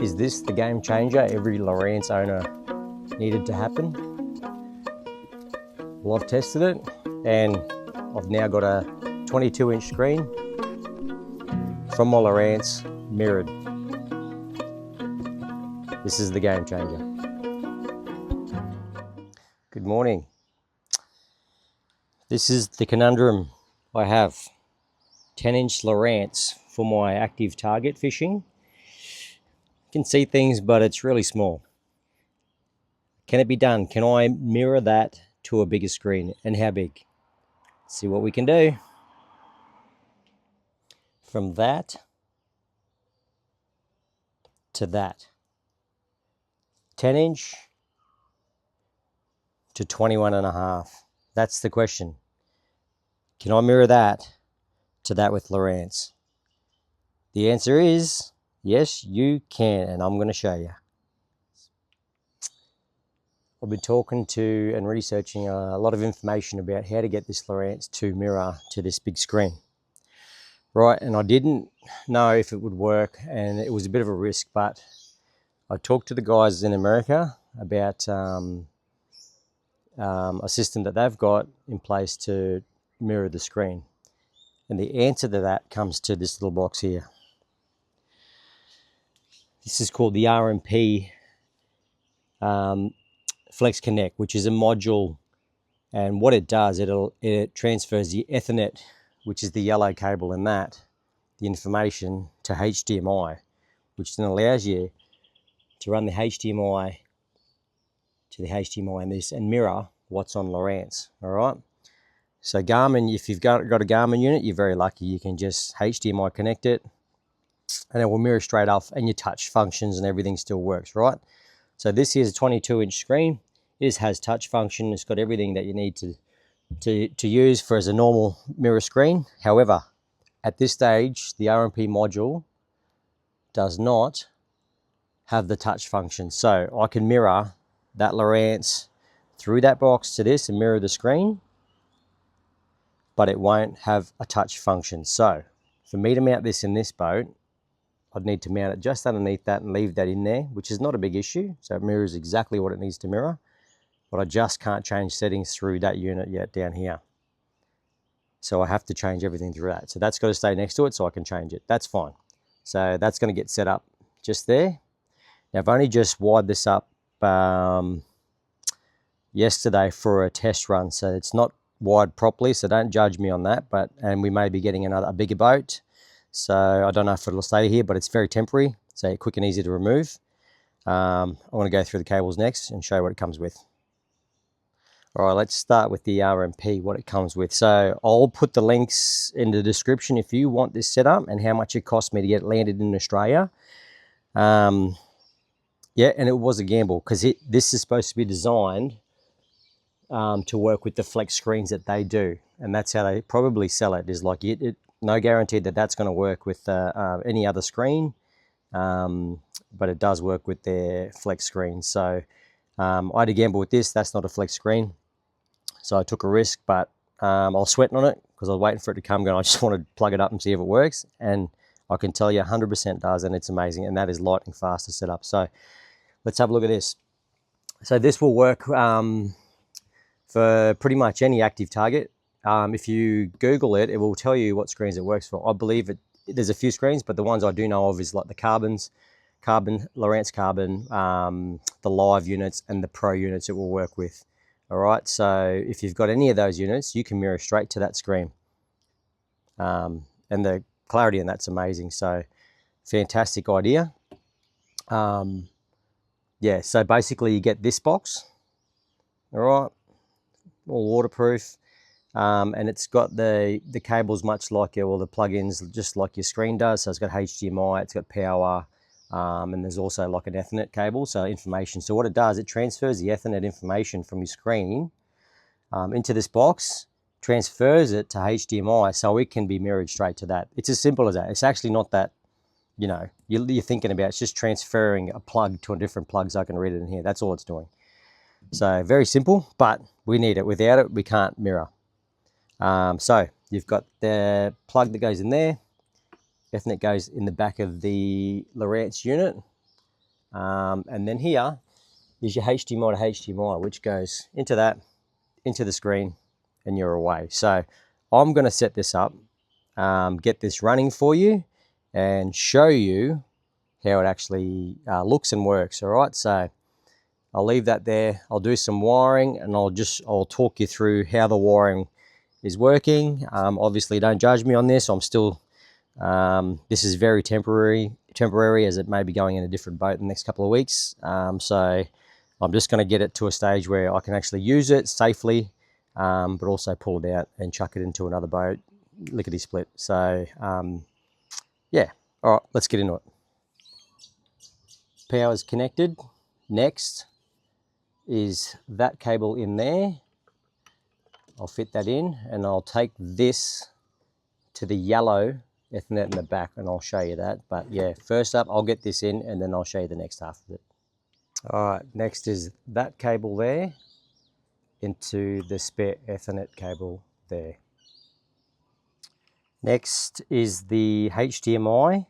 Is this the game changer every Lowrance owner needed to happen? Well, I've tested it and I've now got a 22-inch screen from my Lowrance mirrored. This is the game changer. Good morning. This is the conundrum I have. 10-inch Lowrance for my active target fishing. You can see things, but it's really small. Can it be done? Can I mirror that to a bigger screen? And how big? Let's see what we can do. From that to that. 10-inch to 21.5. That's the question. Can I mirror that to that with Lowrance? The answer is yes, you can, and I'm going to show you. I've been talking to and researching a lot of information about how to get this Lowrance to mirror to this big screen. Right, and I didn't know if it would work, and it was a bit of a risk, but I talked to the guys in America about a system that they've got in place to mirror the screen. And the answer to that comes to this little box here. This is called the RMP Flex Connect, which is a module, and what it does, it transfers the Ethernet, which is the yellow cable in that, the information to HDMI, which then allows you to run the HDMI to the HDMI in this and mirror what's on Lowrance. All right. So Garmin, if you've got a Garmin unit, you're very lucky. You can just HDMI connect it, and it will mirror straight off, and your touch functions and everything still works, right? So this is a 22-inch screen. It has touch function. It's got everything that you need to use for as a normal mirror screen. However, at this stage, the RMP module does not have the touch function. So I can mirror that Lowrance through that box to this and mirror the screen, but it won't have a touch function. So for me to mount this in this boat, I'd need to mount it just underneath that and leave that in there, which is not a big issue. So it mirrors exactly what it needs to mirror, but I just can't change settings through that unit yet down here. So I have to change everything through that. So that's got to stay next to it so I can change it. That's fine. So that's going to get set up just there. Now I've only just wired this up yesterday for a test run, so it's not wired properly, so don't judge me on that. And we may be getting a bigger boat, so I don't know if it'll stay here, but it's very temporary, so quick and easy to remove. I want to go through the cables next and show you what it comes with. All right, let's start with the RMP, what it comes with. So I'll put the links in the description if you want this setup and how much it cost me to get it landed in Australia. Yeah, and it was a gamble because this is supposed to be designed to work with the flex screens that they do, and that's how they probably sell it. Is like no guarantee that that's going to work with any other screen, but it does work with their flex screen. So I had a gamble with this. That's not a flex screen, so I took a risk, but I was sweating on it because I was waiting for it to come. Going, I just want to plug it up and see if it works, and I can tell you 100% does, and it's amazing, and that is lightning fast to set up. So let's have a look at this. So this will work for pretty much any active target. If you Google it, it will tell you what screens it works for. I believe there's a few screens, but the ones I do know of is like the Lowrance Carbon, the live units and the Pro units it will work with. All right, so if you've got any of those units, you can mirror straight to that screen. And the clarity in that's amazing. So fantastic idea. Yeah, so basically you get this box, all right, all waterproof, and it's got the cables much like the plugins, just like your screen does. So it's got HDMI, it's got power, and there's also like an Ethernet cable, so information. So what it does, it transfers the Ethernet information from your screen into this box, transfers it to HDMI, so it can be mirrored straight to that. It's as simple as that. It's actually not that, you know, you're thinking about. It's just transferring a plug to a different plug so I can read it in here. That's all it's doing. So very simple, but we need it. Without it, we can't mirror. So you've got the plug that goes in there. Ethernet goes in the back of the Lowrance unit. And then here is your HDMI to HDMI, which goes into the screen, and you're away. So I'm going to set this up, get this running for you, and show you how it actually looks and works. All right, so I'll leave that there. I'll do some wiring, and I'll talk you through how the wiring is working. Obviously, don't judge me on this. I'm still this is very temporary, as it may be going in a different boat in the next couple of weeks. So I'm just going to get it to a stage where I can actually use it safely, but also pull it out and chuck it into another boat, lickety split. So yeah, all right, let's get into it. Power's connected. Next is that cable in there. I'll fit that in, and I'll take this to the yellow Ethernet in the back, and I'll show you that. But yeah, first up, I'll get this in, and then I'll show you the next half of it. All right, next is that cable there into the spare Ethernet cable there. Next is the HDMI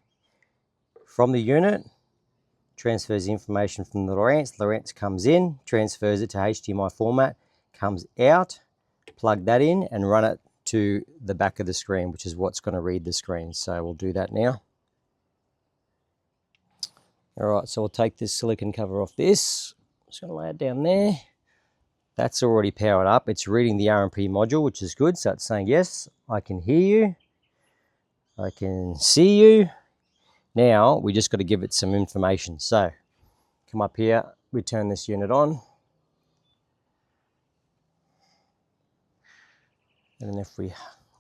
from the unit. Transfers information from the Lowrance. Lowrance comes in, transfers it to HDMI format, comes out, plug that in, and run it to the back of the screen, which is what's going to read the screen. So we'll do that now. All right, so we'll take this silicon cover off this. Just going to lay it down there. That's already powered up. It's reading the RMP module, which is good. So it's saying, yes, I can hear you. I can see you. Now we just got to give it some information. So come up here, we turn this unit on. And then if we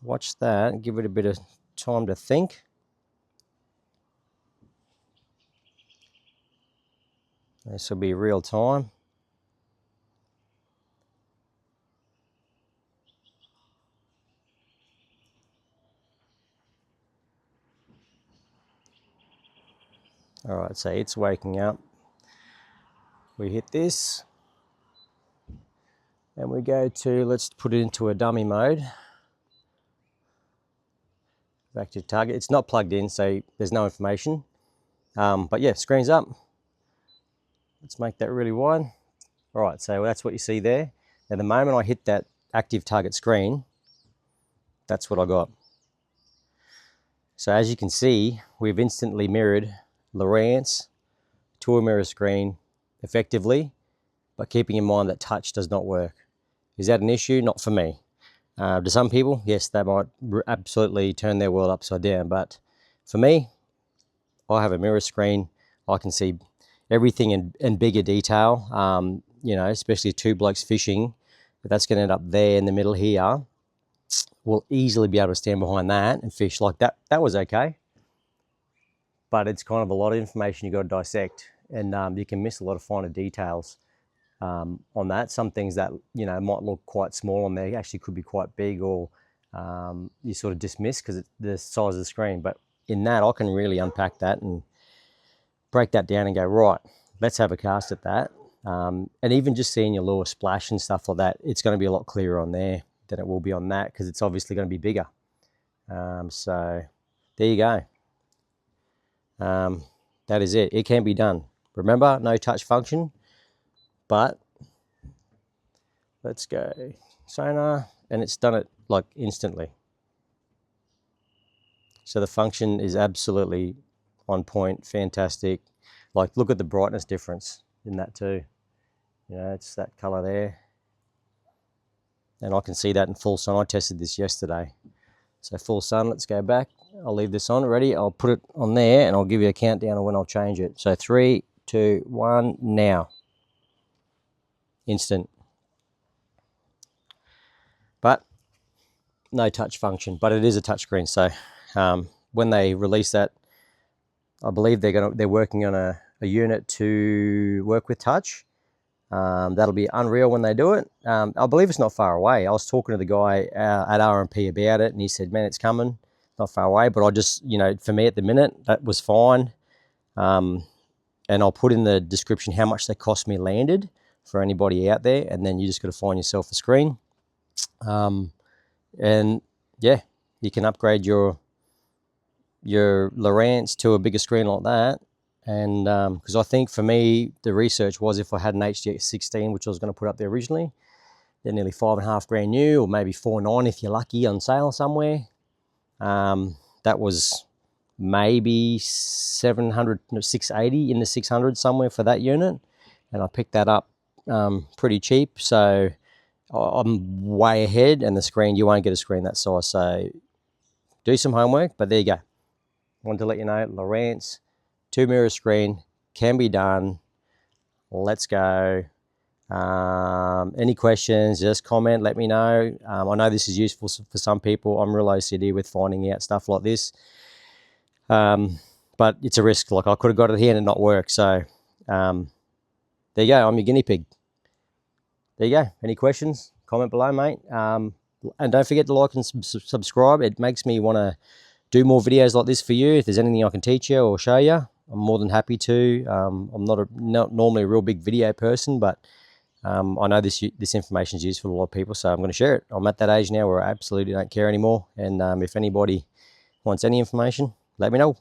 watch that, give it a bit of time to think. This will be real time. All right, so it's waking up. We hit this, and we go to, let's put it into a dummy mode. Active target. It's not plugged in, so there's no information. But yeah, screen's up. Let's make that really wide. All right, so that's what you see there. Now, the moment I hit that active target screen, that's what I got. So as you can see, we've instantly mirrored Lowrance to a mirror screen effectively, but keeping in mind that touch does not work. Is that an issue? Not for me. To some people, yes, that might absolutely turn their world upside down. But for me, I have a mirror screen. I can see everything in bigger detail. You know, especially two blokes fishing, if that's going to end up there in the middle here, we'll easily be able to stand behind that and fish like that. That was okay. But it's kind of a lot of information you've got to dissect, and you can miss a lot of finer details on that. Some things that, you know, might look quite small on there actually could be quite big, or you sort of dismiss because it's the size of the screen. But in that, I can really unpack that and break that down and go, right, let's have a cast at that. And even just seeing your lure splash and stuff like that, it's going to be a lot clearer on there than it will be on that, because it's obviously going to be bigger. So there you go. That is it. It can be done. Remember, no touch function, but let's go sonar, and it's done it like instantly. So the function is absolutely on point, fantastic. Like, look at the brightness difference in that too. You know, it's that color there. And I can see that in full sun. I tested this yesterday. So full sun, let's go back. I'll leave this on. Ready? I'll put it on there, and I'll give you a countdown of when I'll change it. So 3, 2, 1, now. Instant. But no touch function, but it is a touch screen. So when they release that, I believe they're working on a unit to work with touch. That'll be unreal when they do it. I believe it's not far away. I was talking to the guy at RMP about it, and he said, man, it's coming. Not far away, but I just, you know, for me at the minute, that was fine. And I'll put in the description how much they cost me landed for anybody out there, and then you just got to find yourself a screen. And yeah, you can upgrade your Lowrance to a bigger screen like that, And because I think for me, the research was if I had an HDX 16, which I was going to put up there originally, they're nearly $5.5 new, or maybe 4.9 if you're lucky, on sale somewhere. That was maybe 700, 680 in the 600 somewhere for that unit, and I picked that up pretty cheap. So I'm way ahead, and the screen, you won't get a screen that size. So do some homework, but there you go. Wanted to let you know, Lowrance 2-mirror screen can be done. Let's go. Any questions, just comment, let me know. I know this is useful for some people. I'm real OCD with finding out stuff like this. But it's a risk. Like, I could have got it here and it not work. So there you go. I'm your guinea pig. There you go. Any questions? Comment below, mate. And don't forget to like and subscribe. It makes me want to do more videos like this for you. If there's anything I can teach you or show you, I'm more than happy to. I'm not normally a real big video person, but I know this information is useful to a lot of people, so I'm going to share it. I'm at that age now where I absolutely don't care anymore. And if anybody wants any information, let me know.